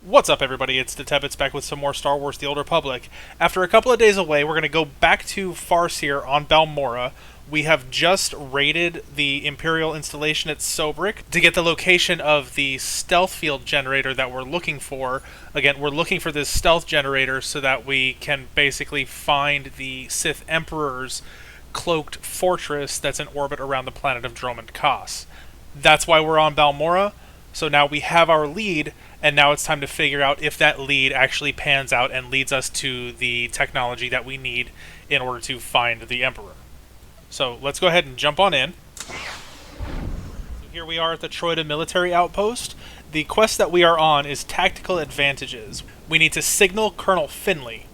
What's up, everybody? It's the Tebits back with some more Star Wars The Old Republic. After a couple of days away, we're going to go back to Farsear on Balmorra. We have just raided the Imperial installation at Sobrik to get the location of the stealth field generator that we're looking for. Again, we're looking for this stealth generator so that we can basically find the Sith Emperor's cloaked fortress that's in orbit around the planet of Dromund Kaas. That's why we're on Balmorra. So now we have our lead, and now it's time to figure out if that lead actually pans out and leads us to the technology that we need in order to find the Emperor. So let's go ahead and jump on in. So here we are at the Troida military outpost. The quest that we are on is Tactical Advantages. We need to signal Colonel Finley.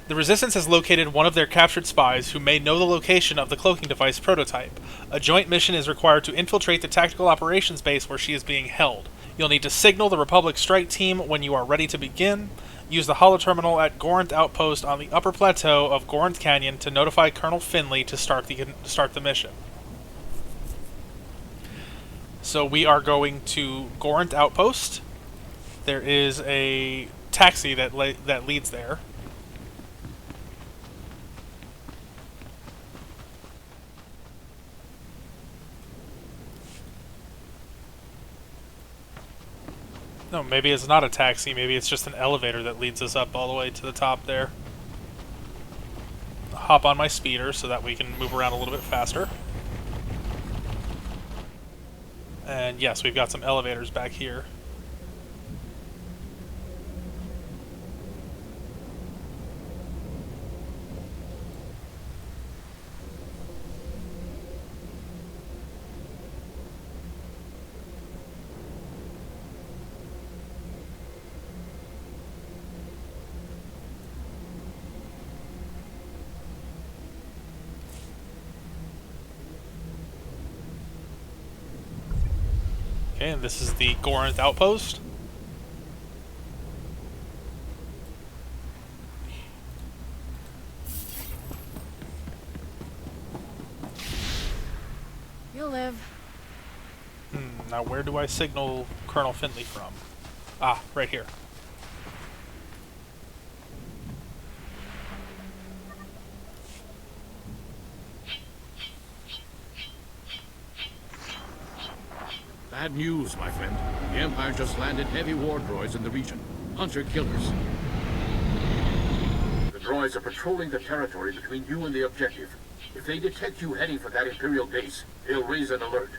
The Resistance has located one of their captured spies who may know the location of the cloaking device prototype. A joint mission is required to infiltrate the tactical operations base where she is being held. You'll need to signal the Republic strike team when you are ready to begin. Use the holoterminal at Gorinth Outpost on the upper plateau of Gorinth Canyon to notify Colonel Finley to start the mission. So we are going to Gorinth Outpost. There is a taxi that leads there. No, maybe it's not a taxi. Maybe it's just an elevator that leads us up all the way to the top there. Hop on my speeder so that we can move around a little bit faster. And yes, we've got some elevators back here. Okay, and this is the Gorinth Outpost. You'll live. Now where do I signal Colonel Finley from? Ah, right here. Bad news, my friend. The Empire just landed heavy war droids in the region. Hunter-killers. The droids are patrolling the territory between you and the objective. If they detect you heading for that Imperial base, they'll raise an alert.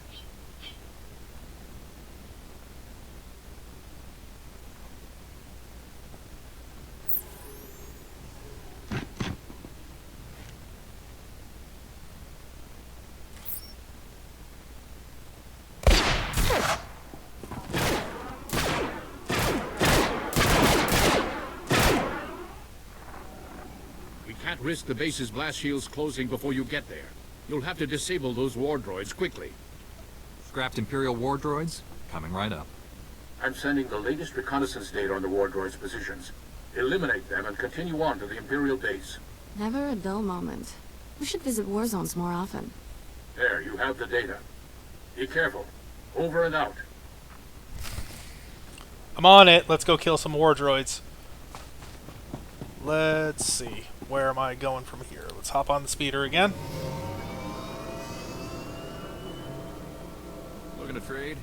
Can't risk the base's blast shields closing before you get there. You'll have to disable those war droids quickly. Scrapped Imperial war droids? Coming right up. I'm sending the latest reconnaissance data on the war droids' positions. Eliminate them and continue on to the Imperial base. Never a dull moment. We should visit war zones more often. There, you have the data. Be careful. Over and out. I'm on it. Let's go kill some war droids. Let's see. Where am I going from here? Let's hop on the speeder again. Looking to trade?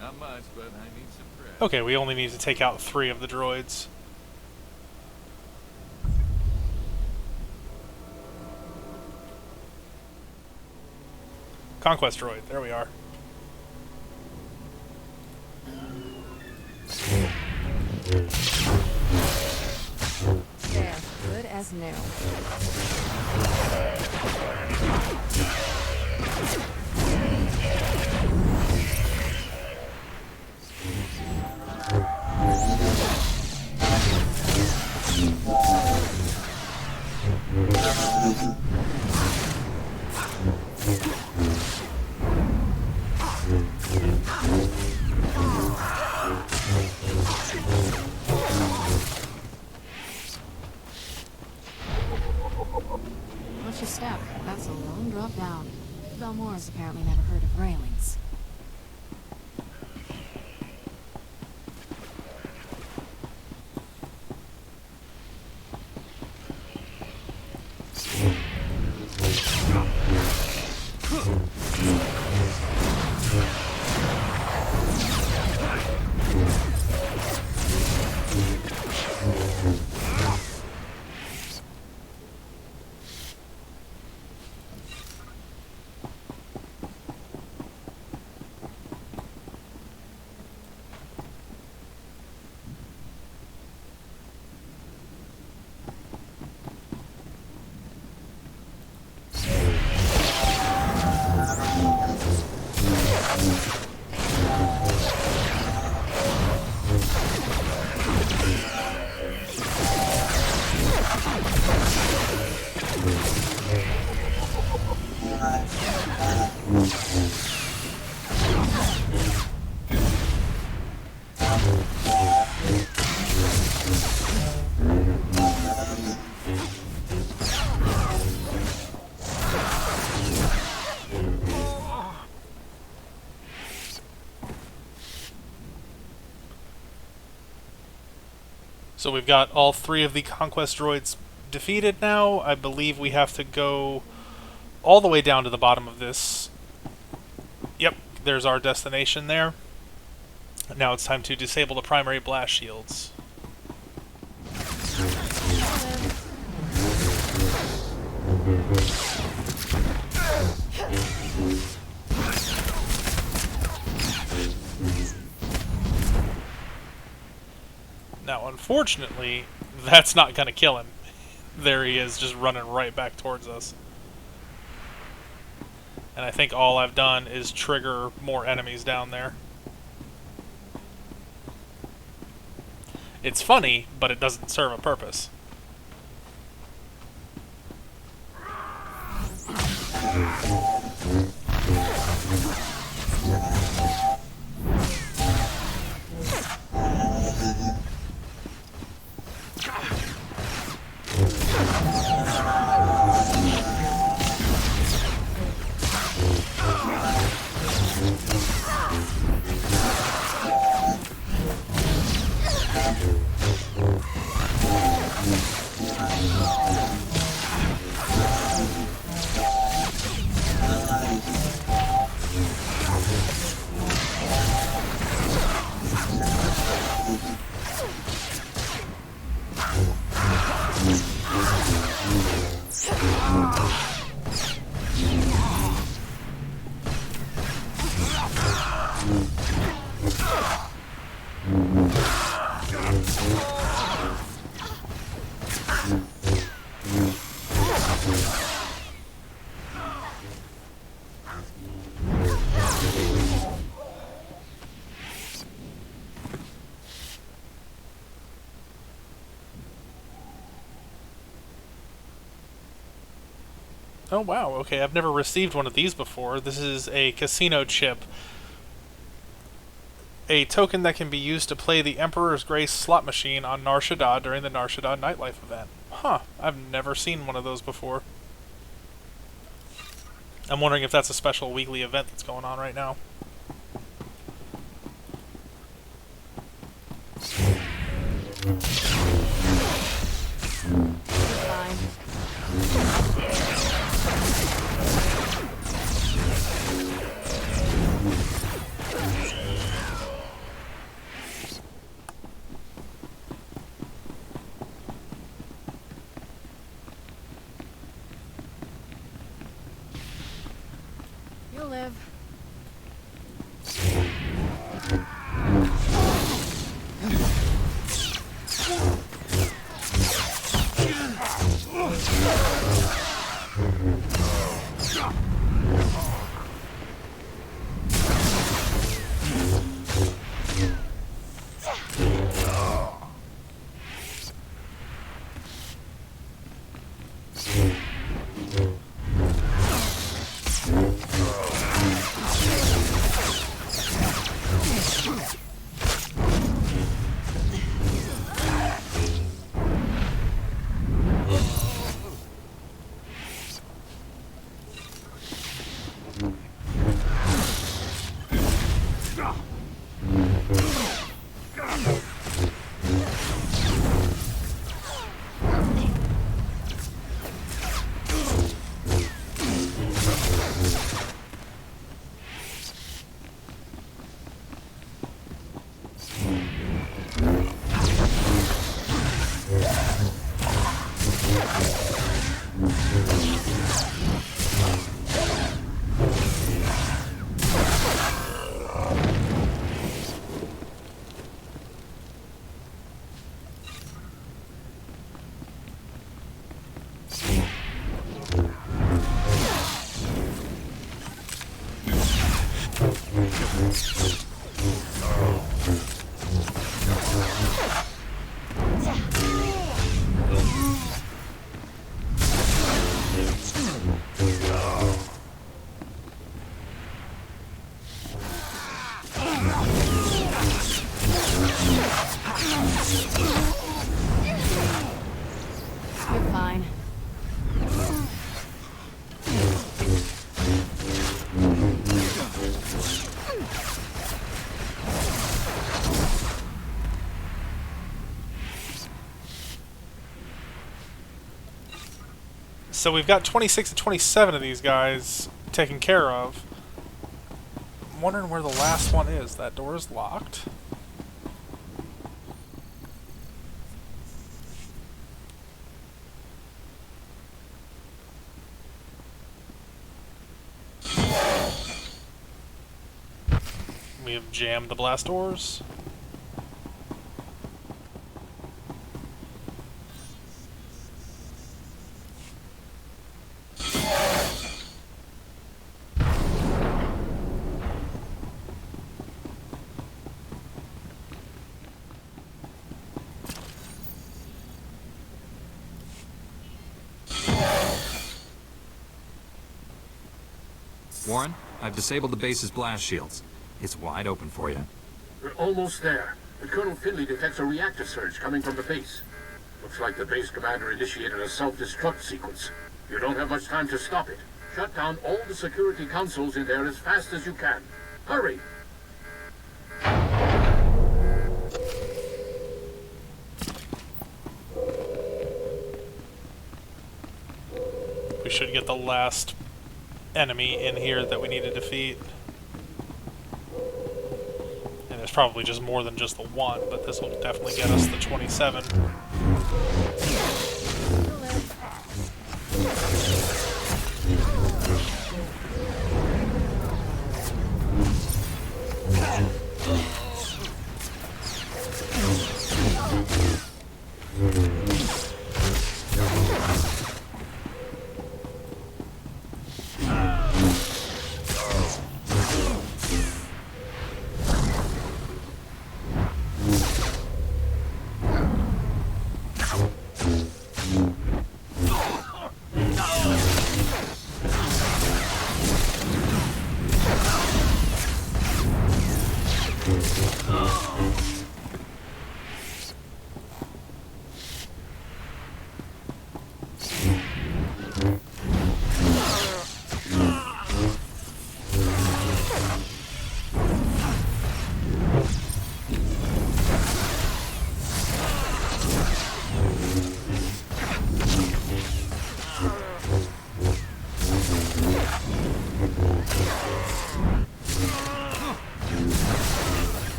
Not much, but I need some credit. Okay, we only need to take out 3 of the droids. Conquest droid. There we are. There, good as new. Watch your step. That's a long drop down. Balmorra's apparently never heard of railings. So we've got all 3 of the conquest droids defeated now. I believe we have to go all the way down to the bottom of this. Yep, there's our destination there. Now it's time to disable the primary blast shields. Now, unfortunately, that's not going to kill him. There he is, just running right back towards us. And I think all I've done is trigger more enemies down there. It's funny, but it doesn't serve a purpose. Oh wow, okay, I've never received one of these before. This is a casino chip. A token that can be used to play the Emperor's Grace slot machine on Nar Shaddaa during the Nar Shaddaa nightlife event. Huh, I've never seen one of those before. I'm wondering if that's a special weekly event that's going on right now. You'll live. So we've got 26 and 27 of these guys taken care of. I'm wondering where the last one is. That door is locked. We have jammed the blast doors. Warren, I've disabled the base's blast shields. It's wide open for you. We're almost there. But Colonel Finley detects a reactor surge coming from the base. Looks like the base commander initiated a self-destruct sequence. You don't have much time to stop it. Shut down all the security consoles in there as fast as you can. Hurry! We should get the last enemy in here that we need to defeat. And there's probably just more than just the one, but this will definitely get us the 27.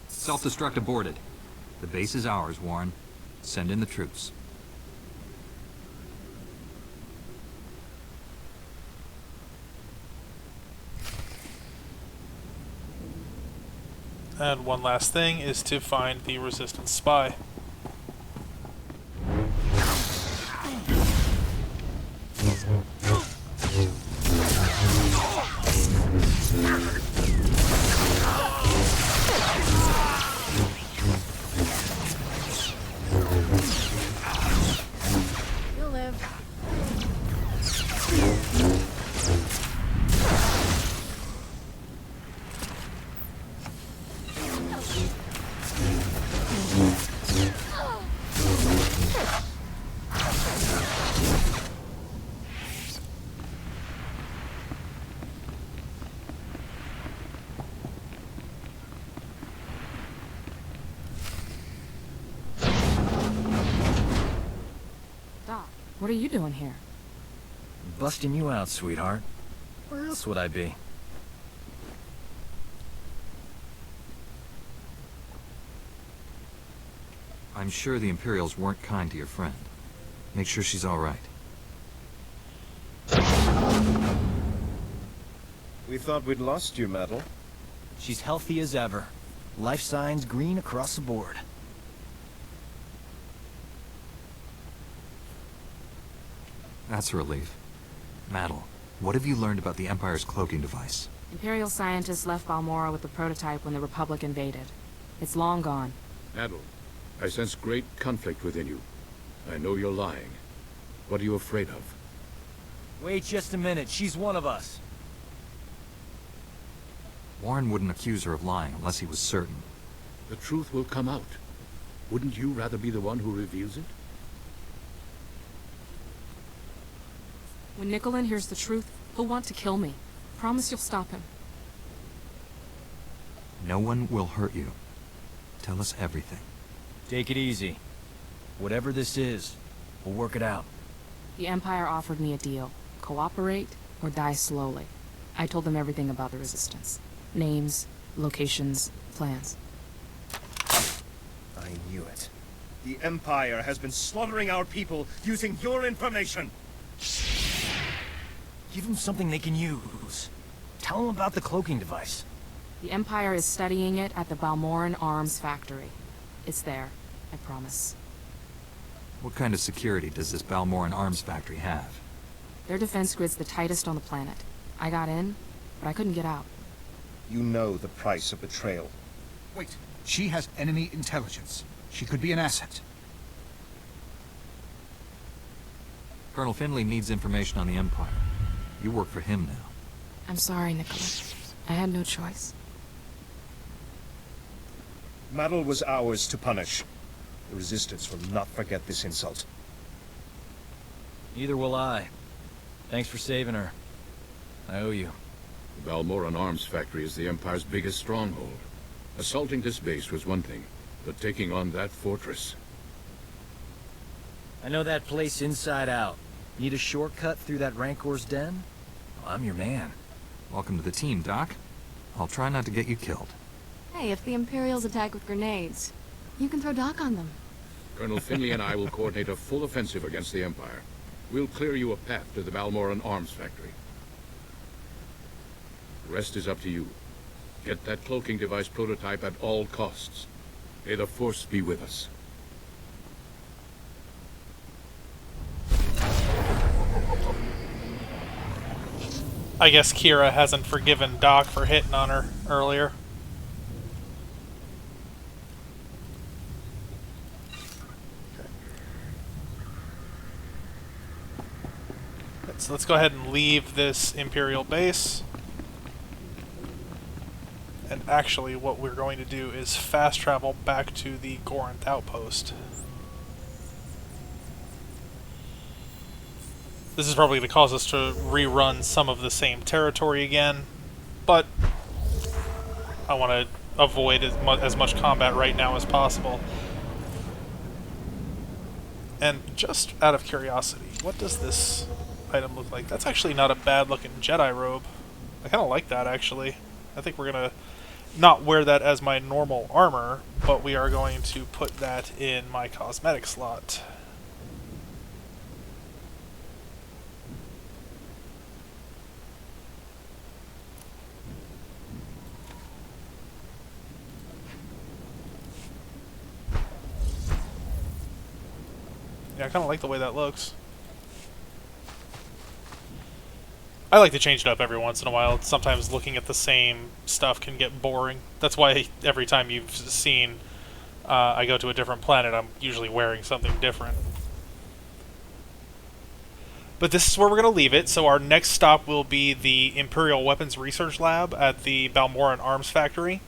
Self-destruct aborted. The base is ours, Warren. Send in the troops. And one last thing is to find the Resistance spy. You'll live. Doc, what are you doing here? Busting you out, sweetheart. Where else would I be? I'm sure the Imperials weren't kind to your friend. Make sure she's all right. We thought we'd lost you, Metal. She's healthy as ever. Life signs green across the board. That's a relief. Maddle, what have you learned about the Empire's cloaking device? Imperial scientists left Balmorra with the prototype when the Republic invaded. It's long gone. Admiral, I sense great conflict within you. I know you're lying. What are you afraid of? Wait just a minute. She's one of us. Warren wouldn't accuse her of lying unless he was certain. The truth will come out. Wouldn't you rather be the one who reveals it? When Nicolin hears the truth, he'll want to kill me. Promise you'll stop him. No one will hurt you. Tell us everything. Take it easy. Whatever this is, we'll work it out. The Empire offered me a deal. Cooperate or die slowly. I told them everything about the Resistance. Names, locations, plans. I knew it. The Empire has been slaughtering our people using your information. Give them something they can use. Tell them about the cloaking device. The Empire is studying it at the Balmorran Arms Factory. It's there, I promise. What kind of security does this Balmorran arms factory have? Their defense grid's the tightest on the planet. I got in, but I couldn't get out. You know the price of betrayal. Wait, she has enemy intelligence. She could be an asset. Colonel Finley needs information on the Empire. You work for him now. I'm sorry, Nicholas. I had no choice. Madel was ours to punish. The Resistance will not forget this insult. Neither will I. Thanks for saving her. I owe you. The Balmorran Arms Factory is the Empire's biggest stronghold. Assaulting this base was one thing, but taking on that fortress... I know that place inside out. Need a shortcut through that Rancor's den? Well, I'm your man. Welcome to the team, Doc. I'll try not to get you killed. Hey, if the Imperials attack with grenades, you can throw Doc on them. Colonel Finley and I will coordinate a full offensive against the Empire. We'll clear you a path to the Balmorran Arms Factory. The rest is up to you. Get that cloaking device prototype at all costs. May the Force be with us. I guess Kira hasn't forgiven Doc for hitting on her earlier. So let's go ahead and leave this Imperial base. And actually what we're going to do is fast travel back to the Gorinth outpost. This is probably going to cause us to rerun some of the same territory again, but I want to avoid as much combat right now as possible. And just out of curiosity, what does this item look like? That's actually not a bad looking Jedi robe. I kind of like that, actually. I think we're going to not wear that as my normal armor, but we are going to put that in my cosmetic slot. Yeah, I kind of like the way that looks. I like to change it up every once in a while. Sometimes looking at the same stuff can get boring. That's why every time you've seen I go to a different planet, I'm usually wearing something different. But this is where we're going to leave it. So our next stop will be the Imperial Weapons Research Lab at the Balmorran Arms Factory.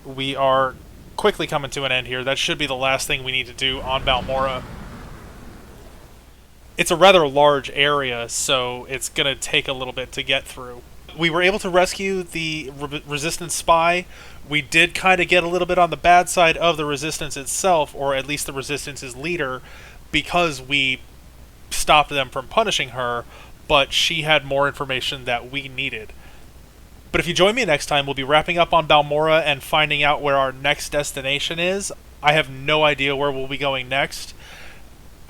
We are quickly coming to an end here. That should be the last thing we need to do on Balmorra. It's a rather large area, so it's going to take a little bit to get through. We were able to rescue the Resistance spy. We did kind of get a little bit on the bad side of the Resistance itself, or at least the Resistance's leader, because we stopped them from punishing her, but she had more information that we needed. But if you join me next time, we'll be wrapping up on Balmorra and finding out where our next destination is. I have no idea where we'll be going next.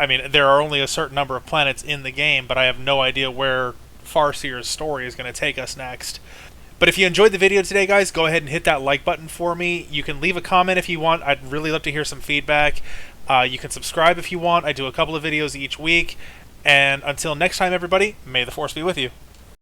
I mean, there are only a certain number of planets in the game, but I have no idea where Farsear's story is going to take us next. But if you enjoyed the video today, guys, go ahead and hit that like button for me. You can leave a comment if you want. I'd really love to hear some feedback. You can subscribe if you want. I do a couple of videos each week. And until next time, everybody, may the Force be with you.